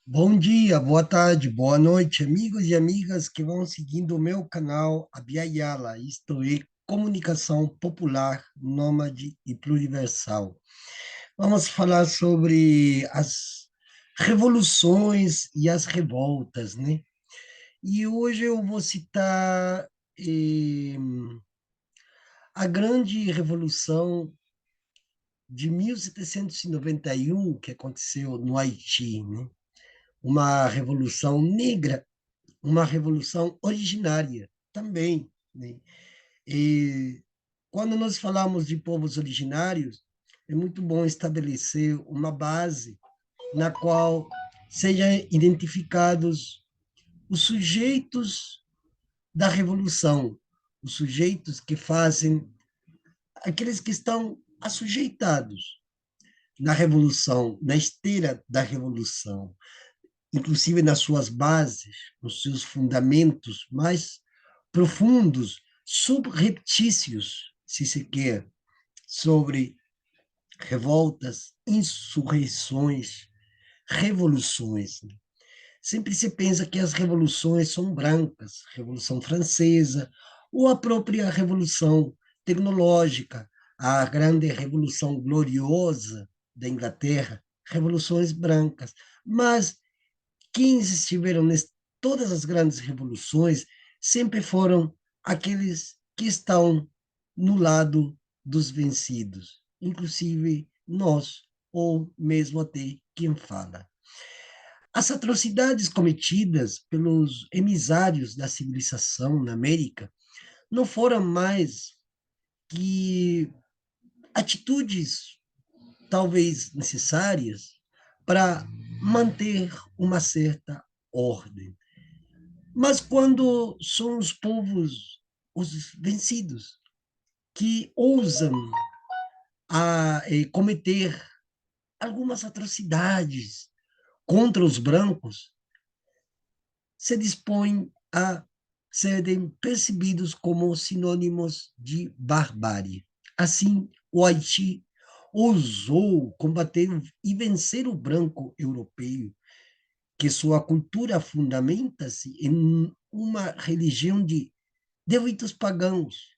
Bom dia, boa tarde, boa noite, amigos e amigas que vão seguindo o meu canal Abia Yala, isto é, Comunicação Popular, Nômade e Pluriversal. Vamos falar sobre as revoluções e as revoltas, né? E hoje eu vou citar eh, a grande revolução de 1791 que aconteceu no Haiti, né? Uma revolução negra, uma revolução originária também, né? E quando nós falamos de povos originários, é muito bom estabelecer uma base na qual sejam identificados os sujeitos da revolução, os sujeitos que fazem, aqueles que estão assujeitados na revolução, na esteira da revolução, inclusive nas suas bases, nos seus fundamentos mais profundos, subreptícios, se se quer, sobre revoltas, insurreições, revoluções. Sempre se pensa que as revoluções são brancas, Revolução Francesa, ou a própria Revolução Tecnológica, a grande Revolução Gloriosa da Inglaterra, revoluções brancas. Mas quem estiveram em todas as grandes revoluções sempre foram aqueles que estão no lado dos vencidos, inclusive nós, ou mesmo até quem fala. As atrocidades cometidas pelos emissários da civilização na América não foram mais que atitudes talvez necessárias para manter uma certa ordem. Mas quando são os povos, os vencidos, que ousam cometer algumas atrocidades contra os brancos, se dispõem a serem percebidos como sinônimos de barbárie. Assim, o Haiti ousou combater e vencer o branco europeu, que sua cultura fundamenta-se em uma religião de ritos pagãos,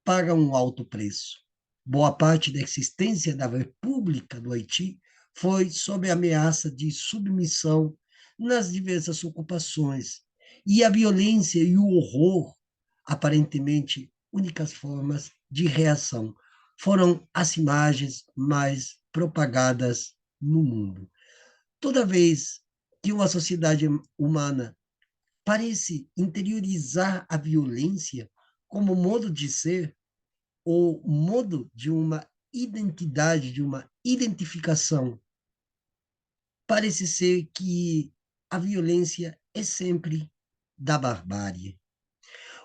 paga um alto preço. Boa parte da existência da República do Haiti foi sob a ameaça de submissão nas diversas ocupações, e a violência e o horror, aparentemente únicas formas de reação, foram as imagens mais propagadas no mundo. Toda vez que uma sociedade humana parece interiorizar a violência como modo de ser, ou modo de uma identidade, de uma identificação, parece ser que a violência é sempre da barbárie.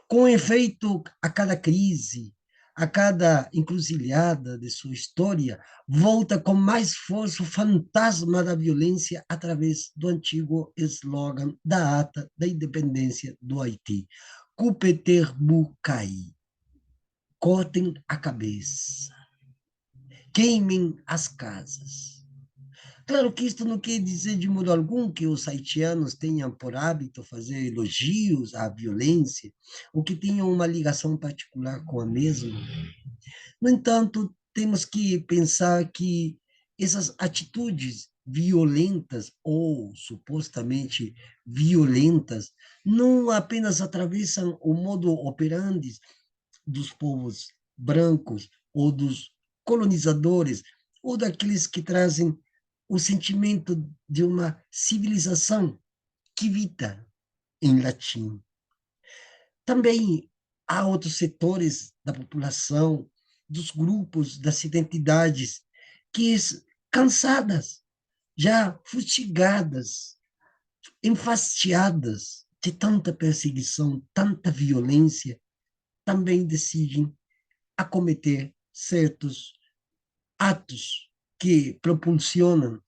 Com efeito, a cada crise, a cada encruzilhada de sua história, volta com mais força o fantasma da violência através do antigo slogan da ata da independência do Haiti: Couper Bucaí, cortem a cabeça, queimem as casas. Claro que isto não quer dizer de modo algum que os haitianos tenham por hábito fazer elogios à violência, ou que tenham uma ligação particular com a mesma. No entanto, temos que pensar que essas atitudes violentas ou supostamente violentas não apenas atravessam o modo operandi dos povos brancos ou dos colonizadores ou daqueles que trazem o sentimento de uma civilização que vita em latim. Também há outros setores da população, dos grupos, das identidades, que cansadas, já fustigadas, enfastiadas de tanta perseguição, tanta violência, também decidem acometer certos atos que propulsionam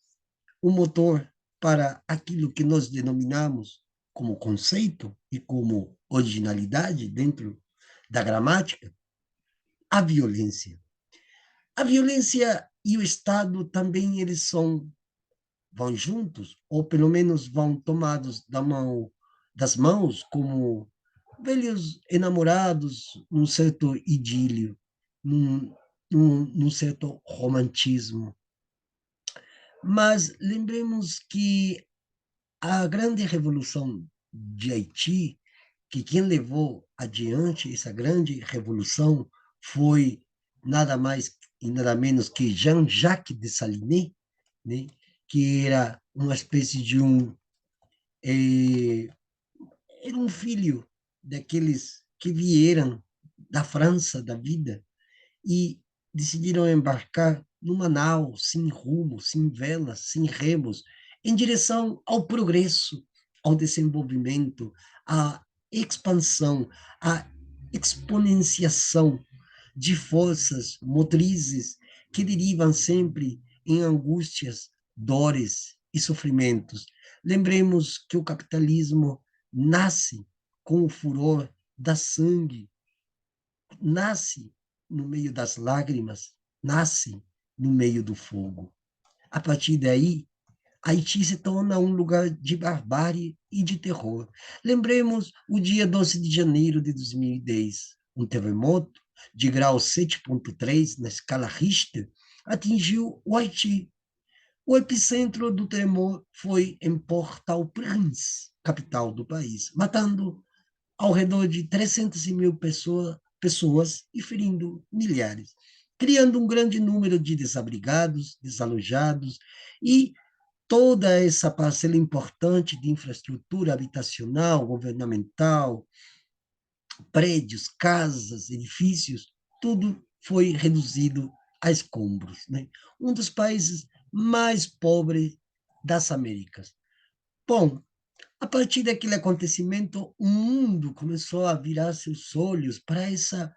o motor para aquilo que nós denominamos como conceito e como originalidade dentro da gramática, a violência. A violência e o Estado também eles são vão juntos, ou pelo menos vão tomados das mãos como velhos enamorados, num certo idílio, num certo romantismo. Mas lembremos que a grande revolução de Haiti, que quem levou adiante essa grande revolução foi nada mais e nada menos que Jean-Jacques Dessalines, né? Que era uma espécie de eh, era um filho daqueles que vieram da França da vida e decidiram embarcar numa nau sem rumo, sem velas, sem remos, em direção ao progresso, ao desenvolvimento, à expansão, à exponenciação de forças motrizes que derivam sempre em angústias, dores e sofrimentos. Lembremos que o capitalismo nasce com o furor da sangue, nasce no meio das lágrimas, nasce no meio do fogo. A partir daí, Haiti se torna um lugar de barbárie e de terror. Lembremos o dia 12 de janeiro de 2010, um terremoto de grau 7,3 na escala Richter atingiu o Haiti. O epicentro do tremor foi em Port-au-Prince, capital do país, matando ao redor de 300 mil pessoas e ferindo milhares, criando um grande número de desabrigados, desalojados e toda essa parcela importante de infraestrutura habitacional, governamental, prédios, casas, edifícios, tudo foi reduzido a escombros, né? Um dos países mais pobres das Américas. Bom, a partir daquele acontecimento, o mundo começou a virar seus olhos para essa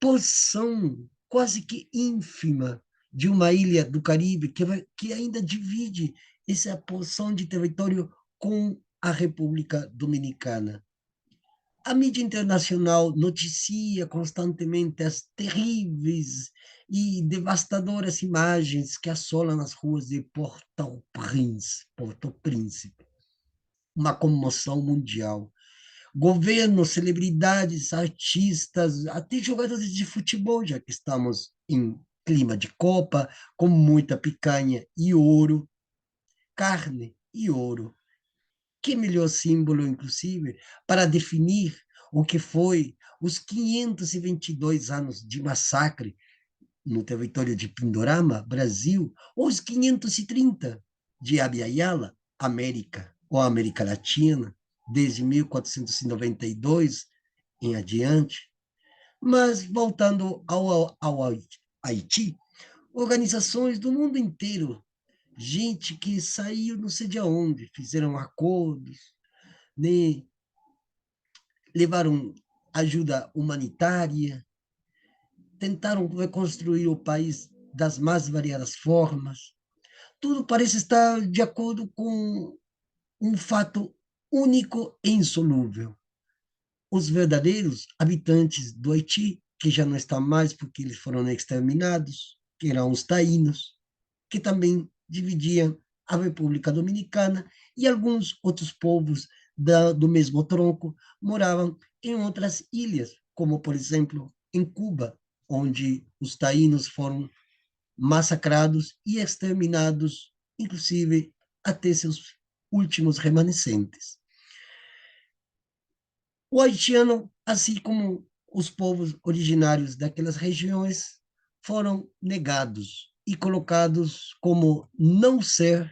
porção quase que ínfima de uma ilha do Caribe que ainda divide essa porção de território com a República Dominicana. A mídia internacional noticia constantemente as terríveis e devastadoras imagens que assolam as ruas de Porto Príncipe, uma comoção mundial. Governos, celebridades, artistas, até jogadores de futebol, já que estamos em clima de Copa, com muita picanha e ouro, carne e ouro. Que melhor símbolo, inclusive, para definir o que foi os 522 anos de massacre no território de Pindorama, Brasil, ou os 530 de Abya Yala, América, ou América Latina, desde 1492 em adiante. Mas, voltando ao Haiti, organizações do mundo inteiro, gente que saiu não sei de onde, fizeram acordos, né, levaram ajuda humanitária, tentaram reconstruir o país das mais variadas formas. Tudo parece estar de acordo com um fato único e insolúvel. Os verdadeiros habitantes do Haiti, que já não estão mais porque eles foram exterminados, que eram os taínos, que também dividiam a República Dominicana, e alguns outros povos do mesmo tronco moravam em outras ilhas, como, por exemplo, em Cuba, onde os taínos foram massacrados e exterminados, inclusive até seus últimos remanescentes. O haitiano, assim como os povos originários daquelas regiões, foram negados e colocados como não ser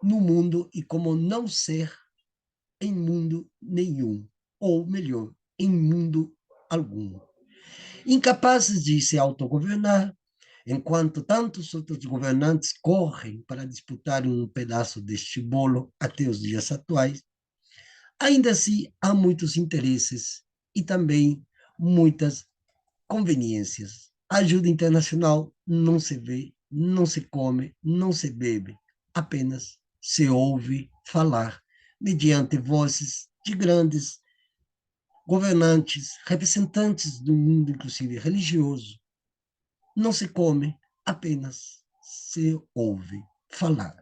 no mundo e como não ser em mundo nenhum, ou melhor, em mundo algum. Incapazes de se autogovernar, enquanto tantos outros governantes correm para disputar um pedaço deste bolo até os dias atuais, ainda assim há muitos interesses e também muitas conveniências. A ajuda internacional não se vê, não se come, não se bebe, apenas se ouve falar mediante vozes de grandes governantes, representantes do mundo, inclusive religioso. Não se come, apenas se ouve falar.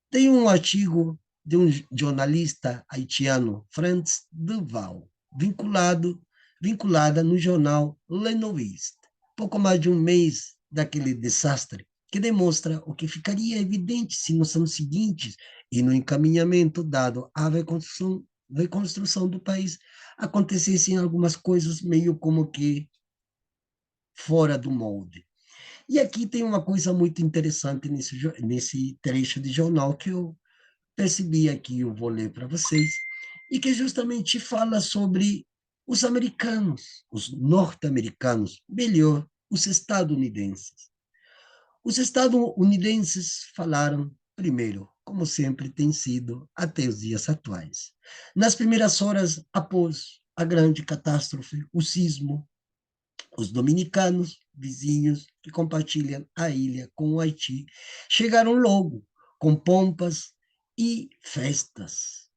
Tem um artigo de um jornalista haitiano, Franz Duval, vinculada no jornal Le Nouviste, pouco mais de um mês daquele desastre, que demonstra o que ficaria evidente se nos anos seguintes e no encaminhamento dado à reconstrução do país acontecessem algumas coisas meio como que fora do molde. E aqui tem uma coisa muito interessante nesse trecho de jornal que eu percebi aqui, eu vou ler para vocês, e que justamente fala sobre os americanos, os norte-americanos, melhor, os estadunidenses. Os estadunidenses falaram primeiro, como sempre tem sido até os dias atuais. Nas primeiras horas após a grande catástrofe, o sismo, os dominicanos, vizinhos que compartilham a ilha com o Haiti, chegaram logo com pompas e festas.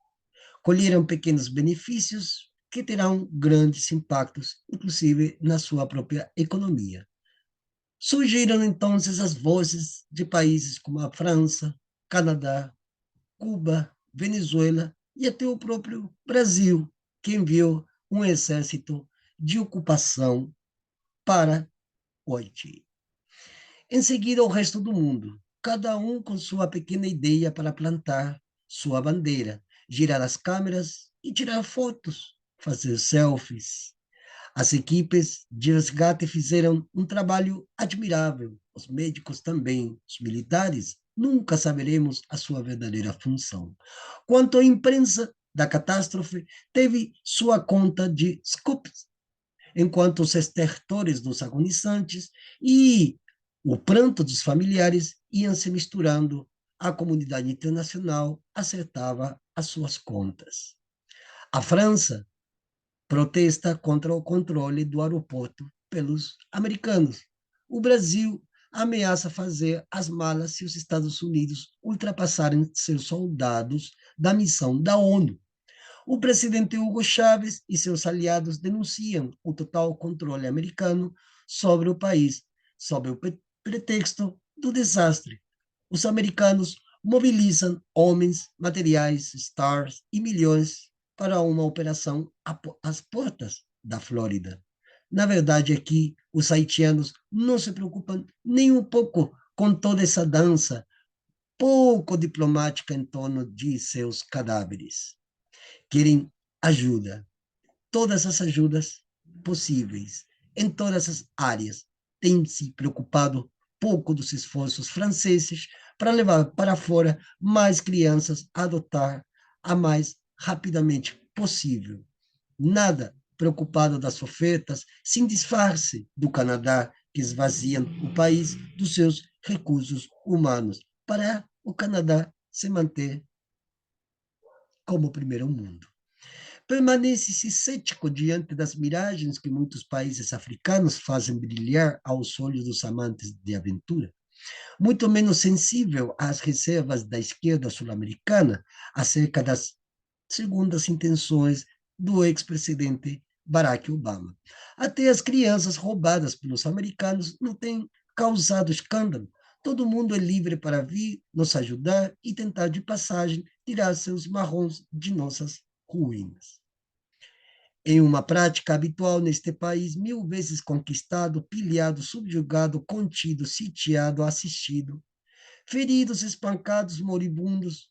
Colheram pequenos benefícios que terão grandes impactos, inclusive na sua própria economia. Surgiram então essas vozes de países como a França, Canadá, Cuba, Venezuela e até o próprio Brasil, que enviou um exército de ocupação para o Haiti. Em seguida, o resto do mundo, cada um com sua pequena ideia para plantar sua bandeira, girar as câmeras e tirar fotos, fazer selfies. As equipes de resgate fizeram um trabalho admirável, os médicos também, os militares. Nunca saberemos a sua verdadeira função. Quanto à imprensa da catástrofe, teve sua conta de scoops, enquanto os estertores dos agonizantes e o pranto dos familiares iam se misturando, a comunidade internacional acertava as suas contas. A França protesta contra o controle do aeroporto pelos americanos. O Brasil ameaça fazer as malas se os Estados Unidos ultrapassarem seus soldados da missão da ONU. O presidente Hugo Chávez e seus aliados denunciam o total controle americano sobre o país, sob o pretexto do desastre. Os americanos mobilizam homens, materiais, stars e milhões para uma operação às portas da Flórida. Na verdade, aqui, os haitianos não se preocupam nem um pouco com toda essa dança pouco diplomática em torno de seus cadáveres. Querem ajuda, todas as ajudas possíveis, em todas as áreas. Tem se preocupado pouco dos esforços franceses para levar para fora mais crianças a adotar a mais rapidamente possível. Nada preocupado das ofertas, sem disfarce do Canadá, que esvaziam o país dos seus recursos humanos, para o Canadá se manter como primeiro mundo. Permanece-se cético diante das miragens que muitos países africanos fazem brilhar aos olhos dos amantes de aventura, muito menos sensível às reservas da esquerda sul-americana acerca das segundas intenções do ex-presidente Barack Obama. Até as crianças roubadas pelos americanos não têm causado escândalo. Todo mundo é livre para vir, nos ajudar e tentar de passagem tirar seus marrons de nossas ruínas. Em uma prática habitual neste país, 1000 vezes conquistado, pilhado, subjugado, contido, sitiado, assistido, feridos, espancados, moribundos,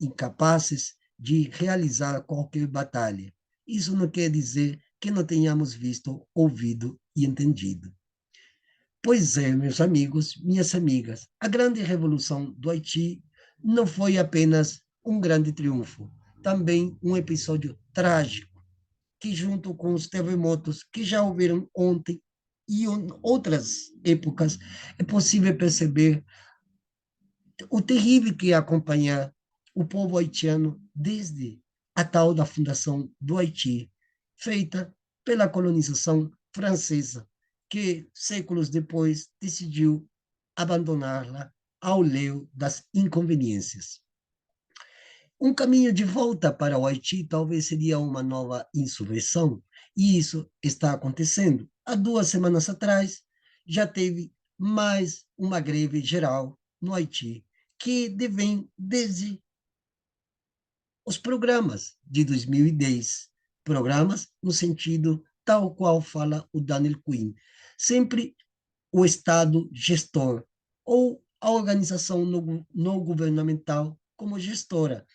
incapazes de realizar qualquer batalha. Isso não quer dizer que não tenhamos visto, ouvido e entendido. Pois é, meus amigos, minhas amigas, a grande revolução do Haiti não foi apenas um grande triunfo, também um episódio trágico que, junto com os terremotos que já houveram ontem e outras épocas, é possível perceber o terrível que é acompanhar o povo haitiano desde a tal da fundação do Haiti, feita pela colonização francesa, que séculos depois decidiu abandoná-la ao léu das inconveniências. Um caminho de volta para o Haiti talvez seria uma nova insurreição, e isso está acontecendo. Há 2 semanas atrás, já teve mais uma greve geral no Haiti, que devem desde os programas de 2010, programas no sentido tal qual fala o Daniel Quinn, sempre o Estado gestor ou a organização não governamental como gestora,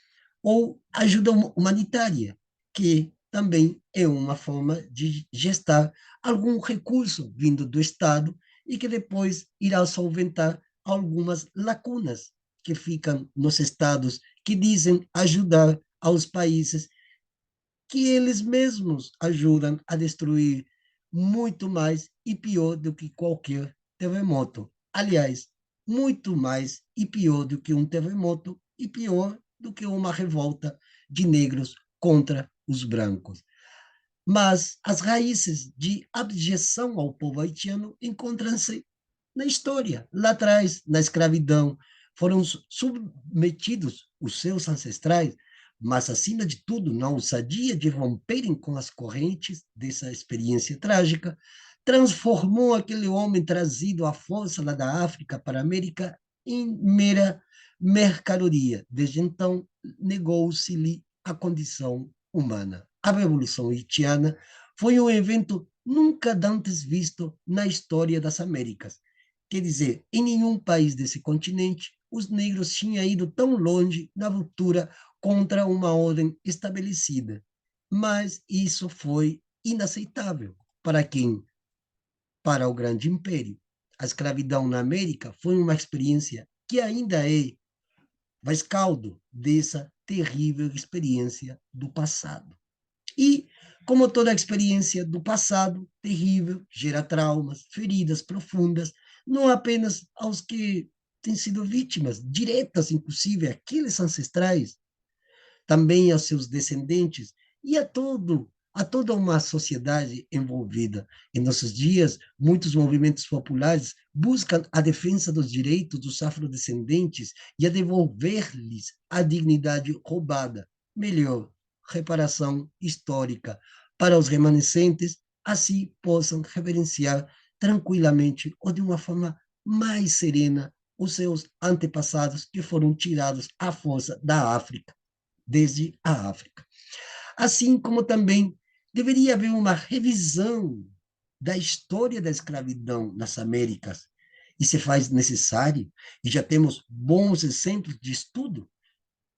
ou ajuda humanitária, que também é uma forma de gestar algum recurso vindo do Estado e que depois irá solventar algumas lacunas que ficam nos estados que dizem ajudar aos países que eles mesmos ajudam a destruir muito mais e pior do que qualquer terremoto. Aliás, muito mais e pior do que um terremoto e pior do que uma revolta de negros contra os brancos. Mas as raízes de abjeção ao povo haitiano encontram-se na história. Lá atrás, na escravidão, foram submetidos os seus ancestrais, mas, acima de tudo, na ousadia de romperem com as correntes dessa experiência trágica, transformou aquele homem trazido à força lá da África para a América em mera mercadoria. Desde então, negou-se-lhe a condição humana. A Revolução Haitiana foi um evento nunca antes visto na história das Américas. Quer dizer, em nenhum país desse continente os negros tinham ido tão longe na ruptura contra uma ordem estabelecida. Mas isso foi inaceitável. Para quem? Para o grande império. A escravidão na América foi uma experiência que ainda é rescaldo dessa terrível experiência do passado. E, como toda experiência do passado terrível, gera traumas, feridas profundas, não apenas aos que têm sido vítimas diretas, inclusive aqueles ancestrais, também aos seus descendentes e a toda uma sociedade envolvida. Em nossos dias, muitos movimentos populares buscam a defesa dos direitos dos afrodescendentes e a devolver-lhes a dignidade roubada. Melhor, reparação histórica para os remanescentes, assim possam reverenciar tranquilamente ou de uma forma mais serena os seus antepassados que foram tirados à força da África, desde a África. Assim como também deveria haver uma revisão da história da escravidão nas Américas, e se faz necessário, e já temos bons exemplos de estudo,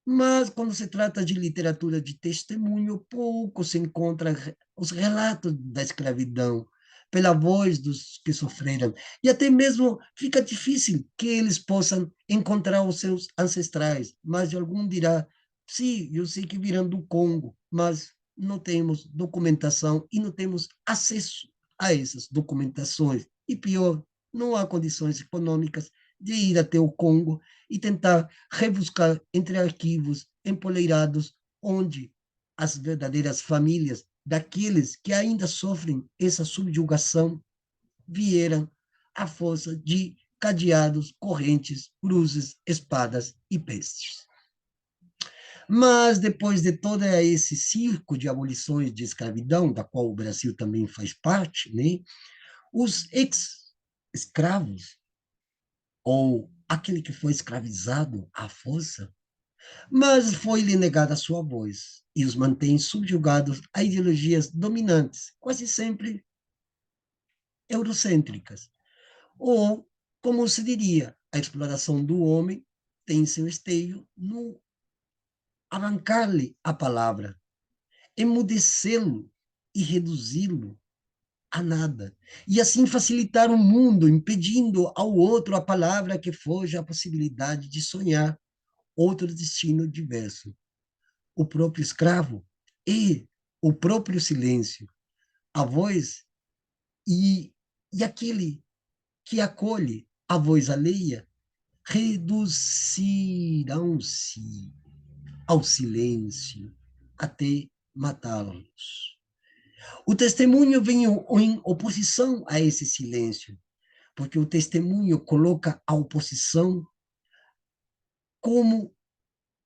mas quando se trata de literatura de testemunho, pouco se encontra os relatos da escravidão pela voz dos que sofreram. E até mesmo fica difícil que eles possam encontrar os seus ancestrais. Mas algum dirá, sim, eu sei que viram do Congo, mas não temos documentação e não temos acesso a essas documentações. E pior, não há condições econômicas de ir até o Congo e tentar rebuscar entre arquivos empoleirados onde as verdadeiras famílias daqueles que ainda sofrem essa subjugação vieram à força de cadeados, correntes, cruzes, espadas e pestes. Mas depois de todo esse circo de abolições de escravidão, da qual o Brasil também faz parte, né, os ex-escravos, ou aquele que foi escravizado à força, mas foi-lhe negada a sua voz e os mantém subjugados a ideologias dominantes, quase sempre eurocêntricas. Ou, como se diria, a exploração do homem tem seu esteio no arrancar-lhe a palavra, emudecê-lo e reduzi-lo a nada. E assim facilitar o mundo, impedindo ao outro a palavra que foge a possibilidade de sonhar outro destino diverso. O próprio escravo e o próprio silêncio, a voz e, e aquele que acolhe a voz alheia reduzirão-se ao silêncio até matá-los. O testemunho vem em oposição a esse silêncio, porque o testemunho coloca a oposição como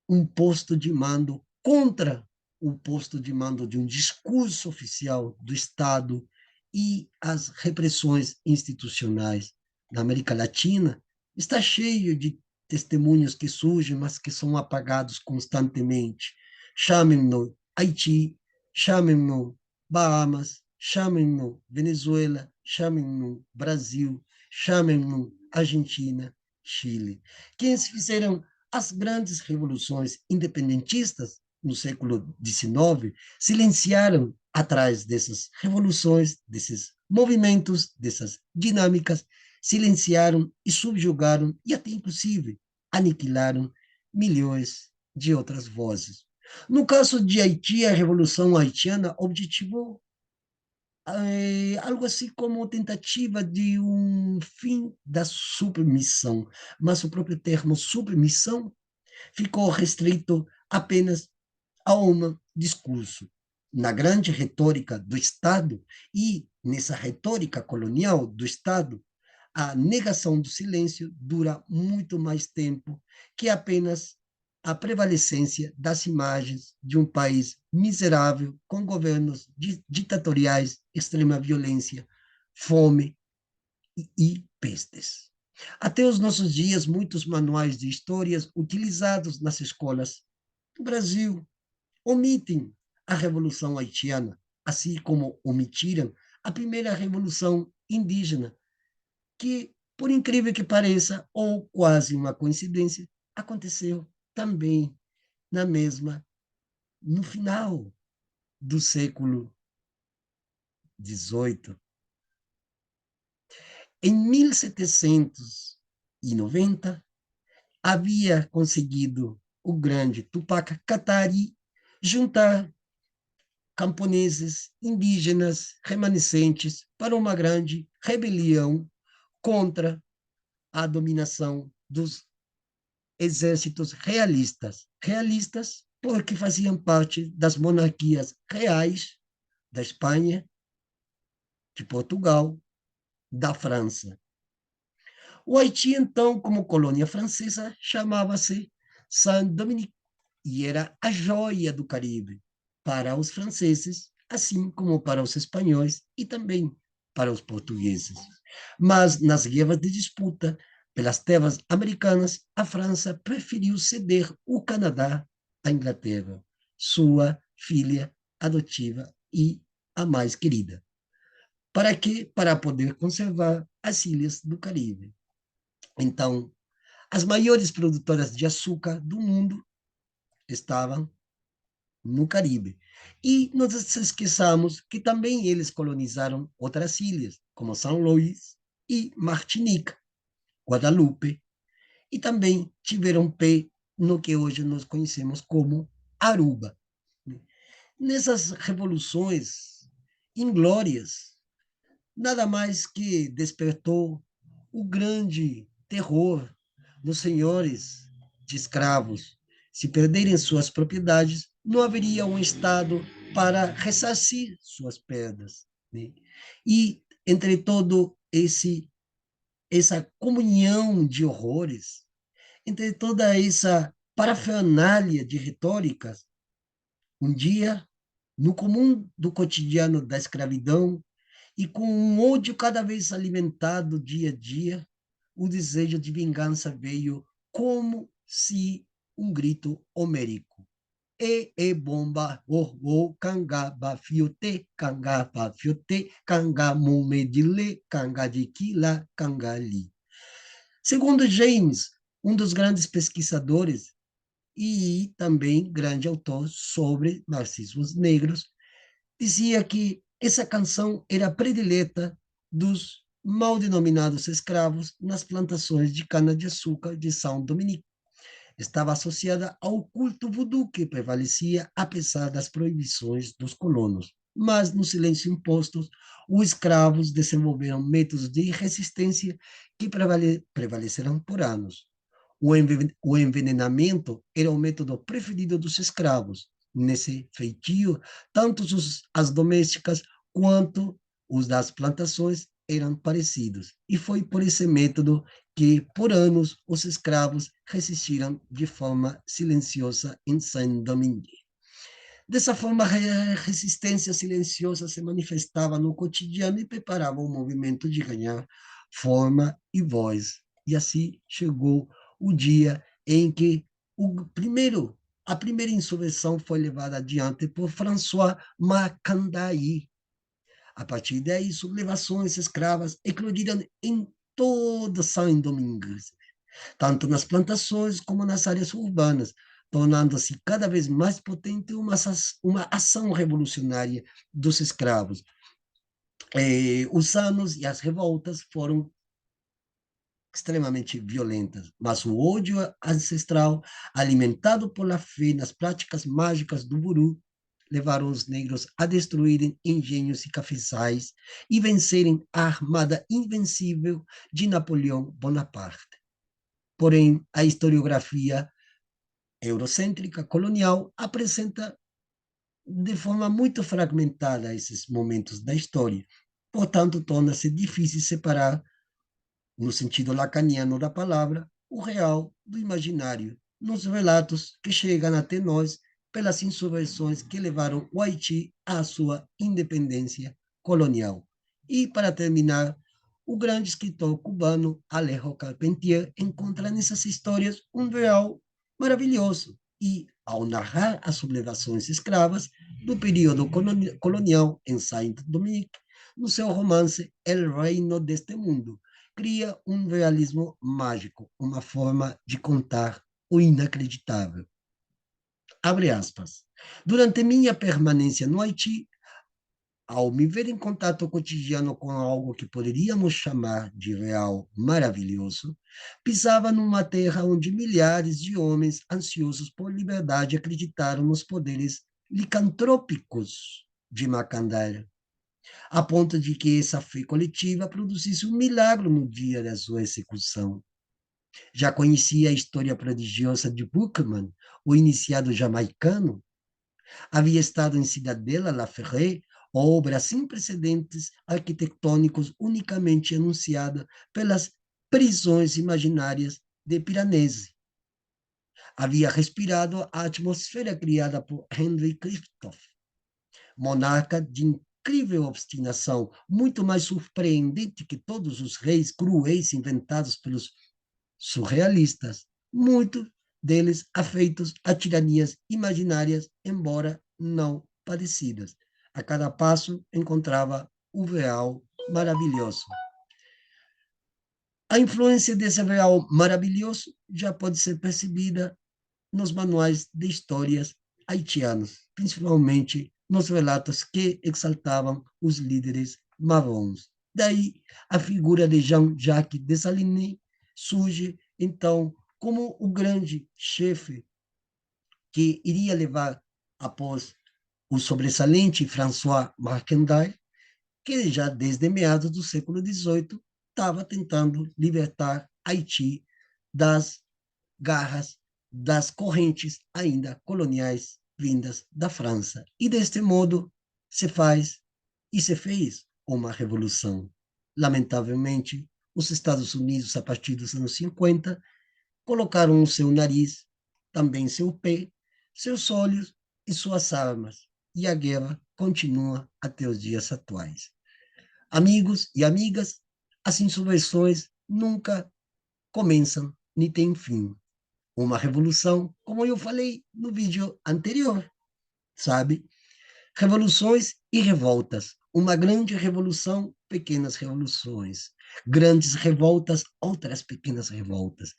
um posto de mando contra o posto de mando de um discurso oficial do Estado e as repressões institucionais. Na América Latina, está cheio de testemunhos que surgem, mas que são apagados constantemente. Chamem-no Haiti, chamem-no Bahamas, chamem-no Venezuela, chamem-no Brasil, chamem-no Argentina, Chile. Quem fizeram as grandes revoluções independentistas no século XIX silenciaram atrás dessas revoluções, desses movimentos, dessas dinâmicas, silenciaram e subjugaram e até inclusive aniquilaram milhões de outras vozes. No caso de Haiti, a Revolução Haitiana objetivou algo assim como tentativa de um fim da submissão, mas o próprio termo submissão ficou restrito apenas a um discurso. Na grande retórica do Estado e nessa retórica colonial do Estado, a negação do silêncio dura muito mais tempo que apenas a prevalecência das imagens de um país miserável, com governos ditatoriais, extrema violência, fome e pestes. Até os nossos dias, muitos manuais de histórias utilizados nas escolas do Brasil omitem a Revolução Haitiana, assim como omitiram a primeira Revolução Indígena, que, por incrível que pareça, ou quase uma coincidência, aconteceu também na mesma, no final do século XVIII. Em 1790, havia conseguido o grande Tupac Katari juntar camponeses, indígenas, remanescentes para uma grande rebelião contra a dominação dos exércitos realistas. Realistas porque faziam parte das monarquias reais da Espanha, de Portugal, da França. O Haiti, então, como colônia francesa, chamava-se Saint-Dominique e era a joia do Caribe para os franceses, assim como para os espanhóis e também para os portugueses. Mas nas guerras de disputa pelas terras americanas, a França preferiu ceder o Canadá à Inglaterra, sua filha adotiva e a mais querida. Para quê? Para poder conservar as ilhas do Caribe. Então, as maiores produtoras de açúcar do mundo estavam no Caribe. E não nos esqueçamos que também eles colonizaram outras ilhas, como São Luís e Martinica, Guadalupe, e também tiveram pé no que hoje nós conhecemos como Aruba. Nessas revoluções inglórias, nada mais que despertou o grande terror dos senhores de escravos. Se perderem suas propriedades, não haveria um Estado para ressarcir suas perdas. Né? E, entre todo essa comunhão de horrores, entre toda essa parafernália de retóricas, um dia, no comum do cotidiano da escravidão, e com um ódio cada vez alimentado dia a dia, o desejo de vingança veio como se um grito homérico. E bomba, kanga fiote, kanga mumedile, kanga de kila, kanga li. Segundo James, um dos grandes pesquisadores e também grande autor sobre marxismos negros, dizia que essa canção era predileta dos mal denominados escravos nas plantações de cana-de-açúcar de São Dominique. Estava associada ao culto voodoo que prevalecia apesar das proibições dos colonos. Mas, no silêncio imposto, os escravos desenvolveram métodos de resistência que prevaleceram por anos. O envenenamento era o método preferido dos escravos. Nesse feitio, tanto as domésticas quanto os das plantações eram parecidos. E foi por esse método que, por anos, os escravos resistiram de forma silenciosa em Saint-Domingue. Dessa forma, a resistência silenciosa se manifestava no cotidiano e preparava o movimento de ganhar forma e voz. E assim chegou o dia em que a primeira insurreição foi levada adiante por François Macandaí. A partir daí, sublevações escravas eclodiram em todo São Domingos, tanto nas plantações como nas áreas urbanas, tornando-se cada vez mais potente uma ação revolucionária dos escravos. Os anos e as revoltas foram extremamente violentas, mas o ódio ancestral, alimentado pela fé nas práticas mágicas do Buru, levaram os negros a destruírem engenhos e cafezais e vencerem a armada invencível de Napoleão Bonaparte. Porém, a historiografia eurocêntrica colonial apresenta de forma muito fragmentada esses momentos da história. Portanto, torna-se difícil separar, no sentido lacaniano da palavra, o real do imaginário, nos relatos que chegam até nós pelas insurreições que levaram o Haiti à sua independência colonial. E, para terminar, o grande escritor cubano Alejo Carpentier encontra nessas histórias um real maravilhoso e, ao narrar as sublevações escravas do período colonial em Saint-Domingue, no seu romance El Reino deste Mundo, cria um realismo mágico, uma forma de contar o inacreditável. Abre aspas. Durante minha permanência no Haiti, ao me ver em contato cotidiano com algo que poderíamos chamar de real maravilhoso, pisava numa terra onde milhares de homens ansiosos por liberdade acreditaram nos poderes licantrópicos de Macandara, a ponto de que essa fé coletiva produzisse um milagre no dia da sua execução. Já conhecia a história prodigiosa de Buchman, o iniciado jamaicano. Havia estado em Cidadela La Ferrée, obra sem precedentes arquitetônicos unicamente anunciada pelas prisões imaginárias de Piranesi. Havia respirado a atmosfera criada por Henry Christophe, monarca de incrível obstinação, muito mais surpreendente que todos os reis cruéis inventados pelos surrealistas, muitos deles afeitos a tiranias imaginárias, embora não padecidas. A cada passo encontrava o real maravilhoso. A influência desse real maravilhoso já pode ser percebida nos manuais de histórias haitianos, principalmente nos relatos que exaltavam os líderes marrons. Daí, a figura de Jean-Jacques Dessalines surge, então, como o grande chefe que iria levar após o sobressalente François Marchandai, que já desde meados do século XVIII estava tentando libertar Haiti das garras das correntes ainda coloniais vindas da França. E deste modo se faz e se fez uma revolução. Lamentavelmente, os Estados Unidos, a partir dos anos 50, colocaram o seu nariz, também seu pé, seus olhos e suas armas. E a guerra continua até os dias atuais. Amigos e amigas, as insurreições nunca começam nem têm fim. Uma revolução, como eu falei no vídeo anterior, sabe? Revoluções e revoltas. Uma grande revolução, pequenas revoluções. Grandes revoltas, outras pequenas revoltas.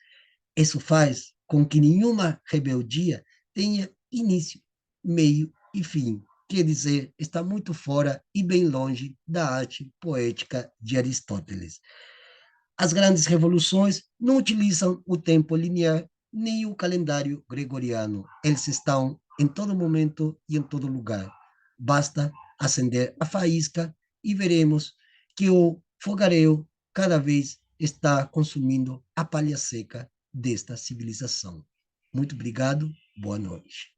Isso faz com que nenhuma rebeldia tenha início, meio e fim. Quer dizer, está muito fora e bem longe da arte poética de Aristóteles. As grandes revoluções não utilizam o tempo linear nem o calendário gregoriano. Eles estão em todo momento e em todo lugar. Basta acender a faísca e veremos que o fogareiro cada vez está consumindo a palha seca desta civilização. Muito obrigado, boa noite.